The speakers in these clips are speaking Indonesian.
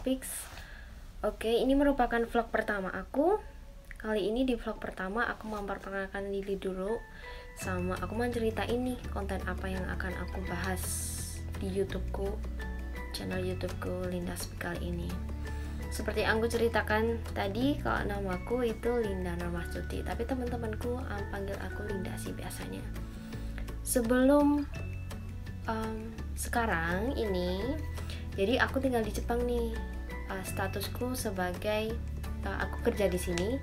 Speaks. Oke, ini merupakan vlog pertama aku. Kali ini di vlog pertama aku memperkenalkan diri dulu, sama aku mau cerita ini konten apa yang akan aku bahas di YouTubeku, channel YouTubeku Linda Speak kali ini. Seperti yang aku ceritakan tadi, kalau namaku itu Linda Nurmastuti, tapi teman-temanku panggil aku Linda sih biasanya. Sebelum sekarang ini, jadi aku tinggal di Jepang nih. Statusku sebagai aku kerja di sini.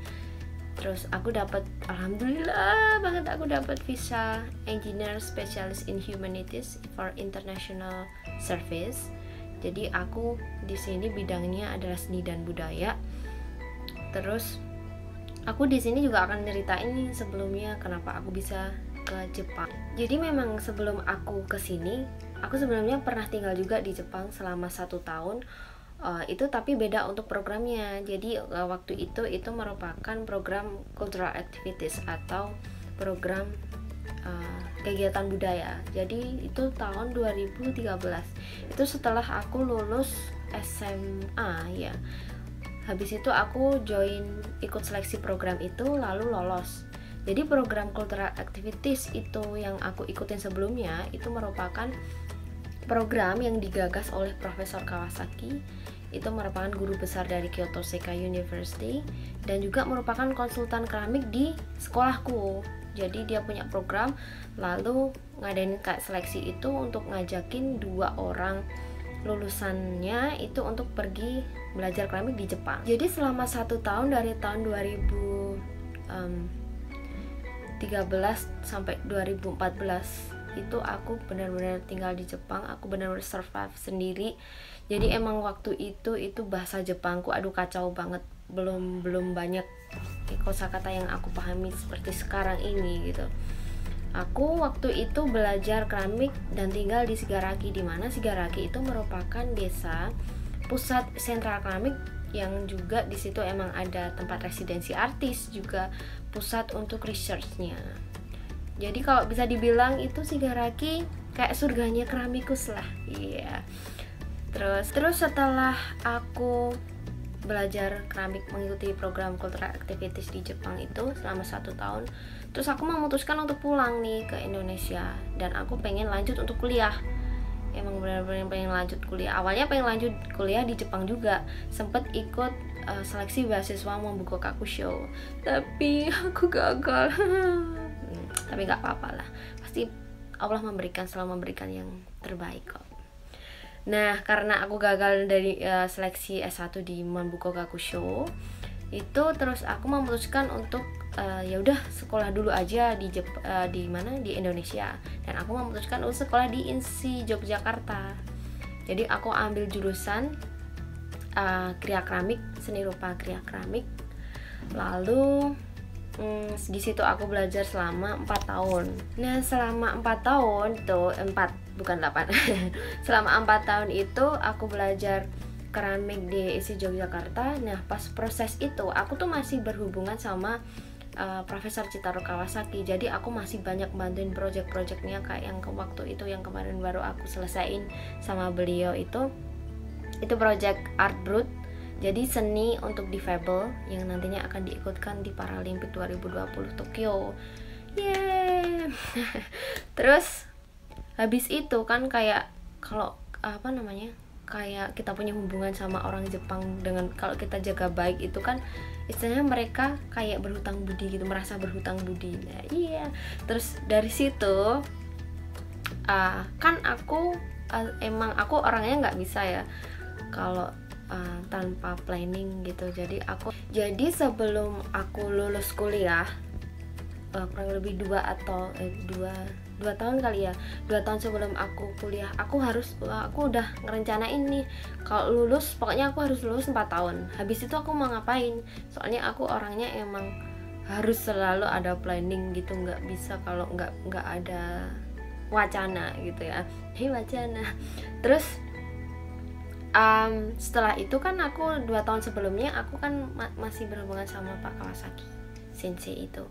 Terus aku dapat, alhamdulillah banget, aku dapat visa Engineer Specialist in Humanities for International Service. Jadi aku di sini bidangnya adalah seni dan budaya. Terus aku di sini juga akan ceritain nih sebelumnya kenapa aku bisa ke Jepang. Jadi memang sebelum aku ke sini, aku sebelumnya pernah tinggal juga di Jepang selama 1 tahun. Itu tapi beda untuk programnya. Jadi waktu itu merupakan program cultural activities atau program kegiatan budaya. Jadi itu tahun 2013. Itu setelah aku lulus SMA ya. Habis itu aku ikut seleksi program itu lalu lolos. Jadi program cultural activities itu yang aku ikutin sebelumnya itu merupakan program yang digagas oleh Profesor Kawasaki. Itu merupakan guru besar dari Kyoto Sekai University dan juga merupakan konsultan keramik di sekolahku. Jadi dia punya program, lalu ngadain kayak seleksi itu untuk ngajakin 2 orang lulusannya itu untuk pergi belajar keramik di Jepang. Jadi selama 1 tahun dari tahun 2013 sampai 2014 itu aku benar-benar tinggal di Jepang. Aku benar-benar survive sendiri. Jadi emang waktu itu bahasa Jepangku aduh kacau banget, belum banyak kosakata yang aku pahami seperti sekarang ini gitu. Aku waktu itu belajar keramik dan tinggal di Shigaraki, di mana Shigaraki itu merupakan desa pusat sentral keramik yang juga di situ emang ada tempat residensi artis, juga pusat untuk researchnya. Jadi kalau bisa dibilang itu Shigaraki kayak surganya keramikus lah. Iya. Terus setelah aku belajar keramik mengikuti program cultural activities di Jepang itu selama 1 tahun, terus aku memutuskan untuk pulang nih ke Indonesia dan aku pengen lanjut untuk kuliah. Emang benar-benar pengen lanjut kuliah. Awalnya pengen lanjut kuliah di Jepang juga, sempet ikut seleksi beasiswa Mambuko Kakusho, tapi aku gagal. Tapi nggak apa-apa lah, pasti Allah selalu memberikan yang terbaik kok. Nah, karena aku gagal dari seleksi S1 di Mambuko Gakusho itu, terus aku memutuskan untuk ya udah sekolah dulu aja di Indonesia, dan aku memutuskan untuk sekolah di INSI Yogyakarta. Jadi aku ambil jurusan kriya keramik, seni rupa kriya keramik. Lalu di situ aku belajar selama 4 tahun. Nah, selama 4 tahun itu 4 bukan 8. Selama 4 tahun itu aku belajar keramik di ISI Yogyakarta. Nah, pas proses itu aku tuh masih berhubungan sama Profesor Chitaro Kawasaki. Jadi aku masih banyak bantuin project-projectnya, kayak yang waktu itu yang kemarin baru aku selesaiin sama beliau itu project Art Brut. Jadi seni untuk difabel yang nantinya akan diikutkan di Paralimpik 2020 Tokyo. Yeay. Terus habis itu kan kayak kalau kayak kita punya hubungan sama orang Jepang, dengan kalau kita jaga baik itu kan istilahnya mereka kayak berhutang budi gitu, merasa berhutang budi. Nah, iya. Terus dari situ kan aku emang aku orangnya nggak bisa ya kalau tanpa planning gitu. Jadi sebelum aku lulus kuliah, kurang lebih 2 tahun kali ya, 2 tahun sebelum aku kuliah, aku udah ngerencanain nih kalau lulus, pokoknya aku harus lulus 4 tahun. Habis itu aku mau ngapain, soalnya aku orangnya emang harus selalu ada planning gitu, nggak bisa kalau nggak ada wacana gitu ya. Wacana. Terus setelah itu kan aku 2 tahun sebelumnya aku kan masih berhubungan sama Pak Kawasaki Sensei itu.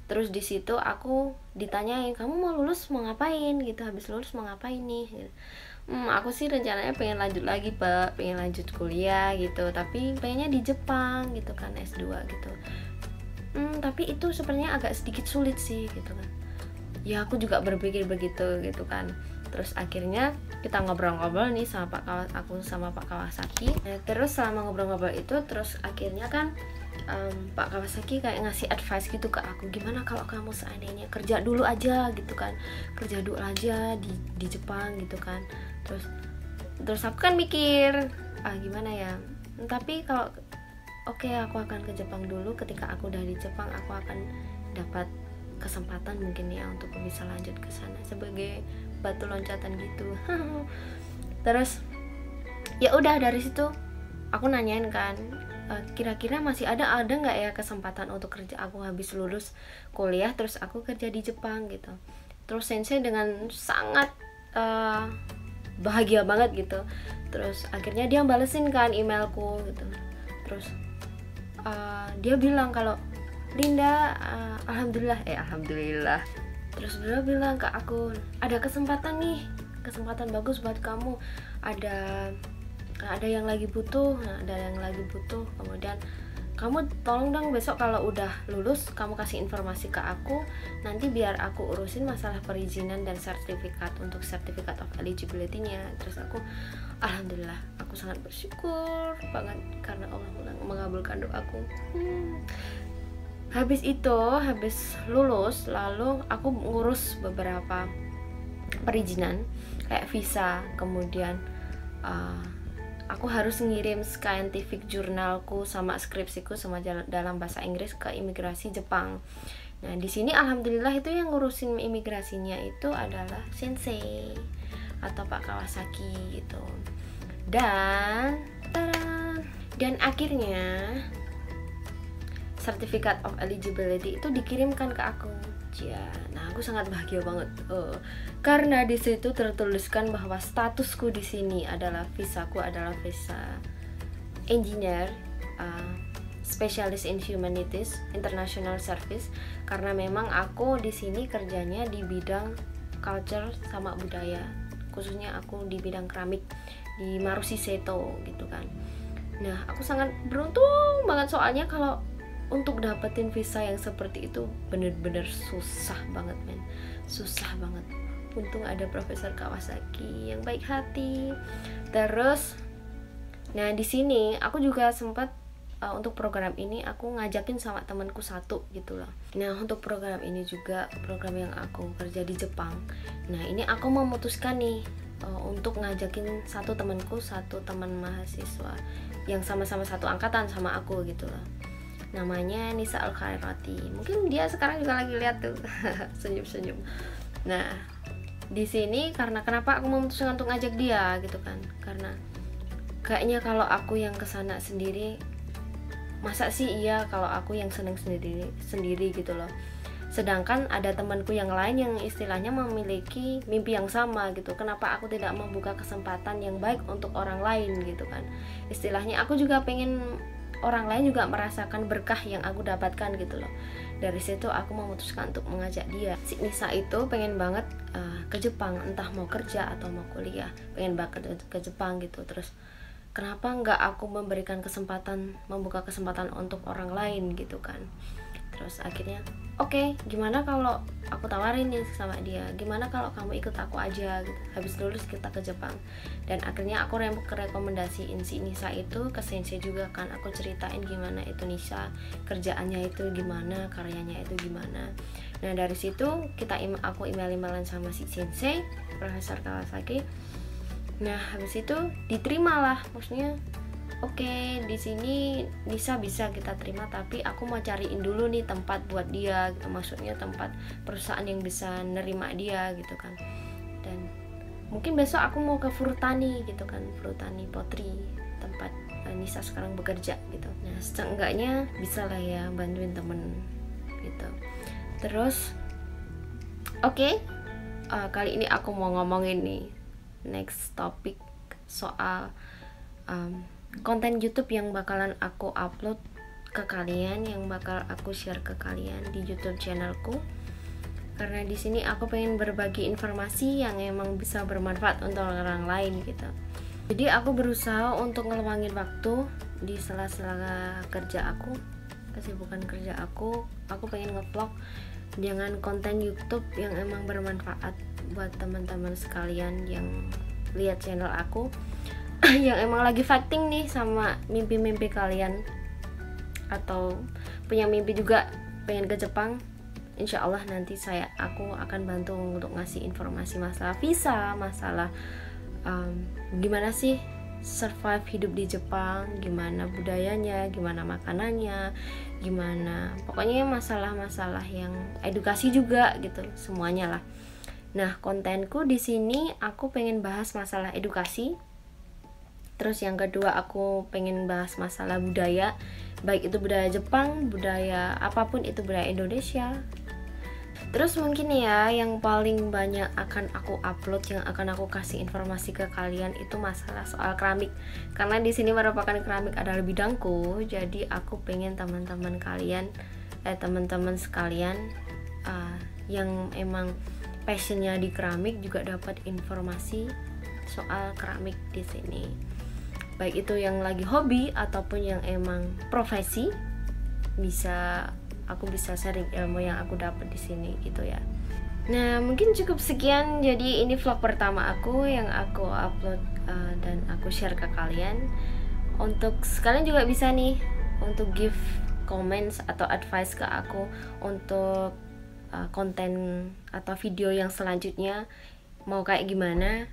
Terus di situ aku ditanyain, kamu mau lulus mau ngapain gitu, habis lulus mau ngapain nih gitu. Aku sih rencananya pengen lanjut lagi Pak, pengen lanjut kuliah gitu, tapi pengennya di Jepang gitu kan, S2 gitu. Tapi itu sebenarnya agak sedikit sulit sih gitu kan. Ya aku juga berpikir begitu gitu kan. Terus akhirnya kita ngobrol-ngobrol nih sama aku sama Pak Kawasaki. Nah, terus selama ngobrol-ngobrol itu terus akhirnya kan Pak Kawasaki kayak ngasih advice gitu ke aku, gimana kalau kamu seandainya kerja dulu aja gitu kan, kerja dulu aja di Jepang gitu kan. Terus aku kan mikir, gimana ya, tapi kalau oke, aku akan ke Jepang dulu. Ketika aku udah di Jepang, aku akan dapat kesempatan mungkin ya untuk bisa lanjut ke sana sebagai batu loncatan gitu. Terus ya udah, dari situ aku nanyain kan, kira-kira masih ada nggak ya kesempatan untuk kerja, aku habis lulus kuliah terus aku kerja di Jepang gitu. Terus sensei dengan sangat bahagia banget gitu. Terus akhirnya dia balesin kan emailku gitu. Terus dia bilang kalau, Linda, alhamdulillah. Terus dia bilang ke aku, ada kesempatan nih, kesempatan bagus buat kamu. Ada yang lagi butuh, kemudian kamu tolong dong besok kalau udah lulus kamu kasih informasi ke aku, nanti biar aku urusin masalah perizinan dan sertifikat untuk certificate of eligibility-nya. Terus aku, alhamdulillah, aku sangat bersyukur banget karena Allah mengabulkan doaku. Habis lulus, lalu aku ngurus beberapa perizinan kayak visa, kemudian aku harus ngirim scientific jurnalku sama skripsiku sama dalam bahasa Inggris ke imigrasi Jepang. Nah, di sini alhamdulillah itu yang ngurusin imigrasinya itu adalah sensei atau Pak Kawasaki gitu. Dan akhirnya Certificate of Eligibility itu dikirimkan ke aku. Nah, aku sangat bahagia banget karena di situ tertuliskan bahwa statusku di sini adalah visaku adalah visa engineer, specialist in humanities, international service, karena memang aku di sini kerjanya di bidang culture sama budaya, khususnya aku di bidang keramik di Marushi Seto gitu kan. Nah, aku sangat beruntung banget soalnya kalau untuk dapetin visa yang seperti itu bener-bener susah banget men, susah banget. Untung ada Profesor Kawasaki yang baik hati. Terus, nah di sini aku juga sempat untuk program ini aku ngajakin sama temanku satu gitu loh. Nah, untuk program ini juga program yang aku kerja di Jepang. Nah, ini aku memutuskan nih untuk ngajakin satu teman mahasiswa yang sama-sama satu angkatan sama aku gitu loh. Namanya Nisa Al-Khairati. Mungkin dia sekarang juga lagi lihat tuh senyum-senyum. Nah, di sini karena kenapa aku memutuskan untuk ngajak dia gitu kan? Karena kayaknya kalau aku yang kesana sendiri, masa sih iya kalau aku yang seneng sendiri gitu loh. Sedangkan ada temanku yang lain yang istilahnya memiliki mimpi yang sama gitu. Kenapa aku tidak membuka kesempatan yang baik untuk orang lain gitu kan? Istilahnya aku juga pengen orang lain juga merasakan berkah yang aku dapatkan gitu loh. Dari situ aku memutuskan untuk mengajak dia. Si Nisa itu pengen banget ke Jepang, entah mau kerja atau mau kuliah, pengen banget ke Jepang gitu. Terus kenapa nggak aku memberikan kesempatan, membuka kesempatan untuk orang lain gitu kan. Terus akhirnya oke, gimana kalau aku tawarin nih sama dia, gimana kalau kamu ikut aku aja gitu, habis lulus kita ke Jepang. Dan akhirnya aku rekomendasiin si Nisa itu ke sensei juga kan. Aku ceritain gimana itu Nisa, kerjaannya itu gimana, karyanya itu gimana. Nah, dari situ aku email-emailan sama si sensei Profesor Kawasaki. Nah, habis itu diterimalah, maksudnya oke, di sini bisa kita terima, tapi aku mau cariin dulu nih tempat buat dia gitu, maksudnya tempat perusahaan yang bisa nerima dia gitu kan. Dan mungkin besok aku mau ke Furutani gitu kan, Furutani Potri, tempat Nisa sekarang bekerja gitu. Nah, seenggaknya bisa lah ya bantuin temen gitu. Terus oke, kali ini aku mau ngomongin nih next topik soal konten YouTube yang bakalan aku upload ke kalian, yang bakal aku share ke kalian di YouTube channelku. karena di sini aku pengen berbagi informasi yang emang bisa bermanfaat untuk orang lain gitu. Jadi aku berusaha untuk ngeluangin waktu di sela-sela kerja aku, kesibukan kerja aku pengen ngevlog dengan konten YouTube yang emang bermanfaat buat teman-teman sekalian yang lihat channel aku yang emang lagi fighting nih sama mimpi-mimpi kalian, atau punya mimpi juga pengen ke Jepang. Insya Allah nanti aku akan bantu untuk ngasih informasi masalah visa, masalah gimana sih survive hidup di Jepang, gimana budayanya, gimana makanannya, gimana pokoknya masalah-masalah yang edukasi juga gitu, semuanya lah. Nah, kontenku di sini aku pengen bahas masalah edukasi. Terus yang kedua aku pengen bahas masalah budaya, baik itu budaya Jepang, budaya apapun itu, budaya Indonesia. Terus mungkin ya yang paling banyak akan aku upload, yang akan aku kasih informasi ke kalian itu masalah soal keramik. Karena di sini merupakan keramik adalah bidangku, jadi aku pengen teman-teman sekalian yang emang passionnya di keramik juga dapat informasi soal keramik di sini. Baik itu yang lagi hobi ataupun yang emang profesi, aku bisa sharing ilmu yang aku dapat di sini gitu ya. Nah, mungkin cukup sekian. Jadi ini vlog pertama aku yang aku upload dan aku share ke kalian. Untuk kalian juga bisa nih untuk give comments atau advice ke aku untuk konten atau video yang selanjutnya mau kayak gimana,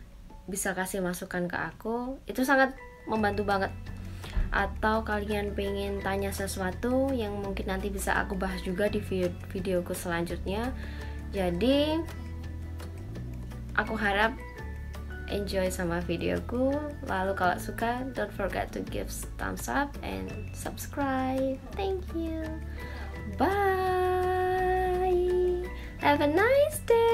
bisa kasih masukan ke aku, itu sangat membantu banget. Atau kalian pengen tanya sesuatu yang mungkin nanti bisa aku bahas juga di videoku selanjutnya. Jadi aku harap enjoy sama videoku. Lalu kalau suka, don't forget to give thumbs up and subscribe. Thank you. Bye. Have a nice day.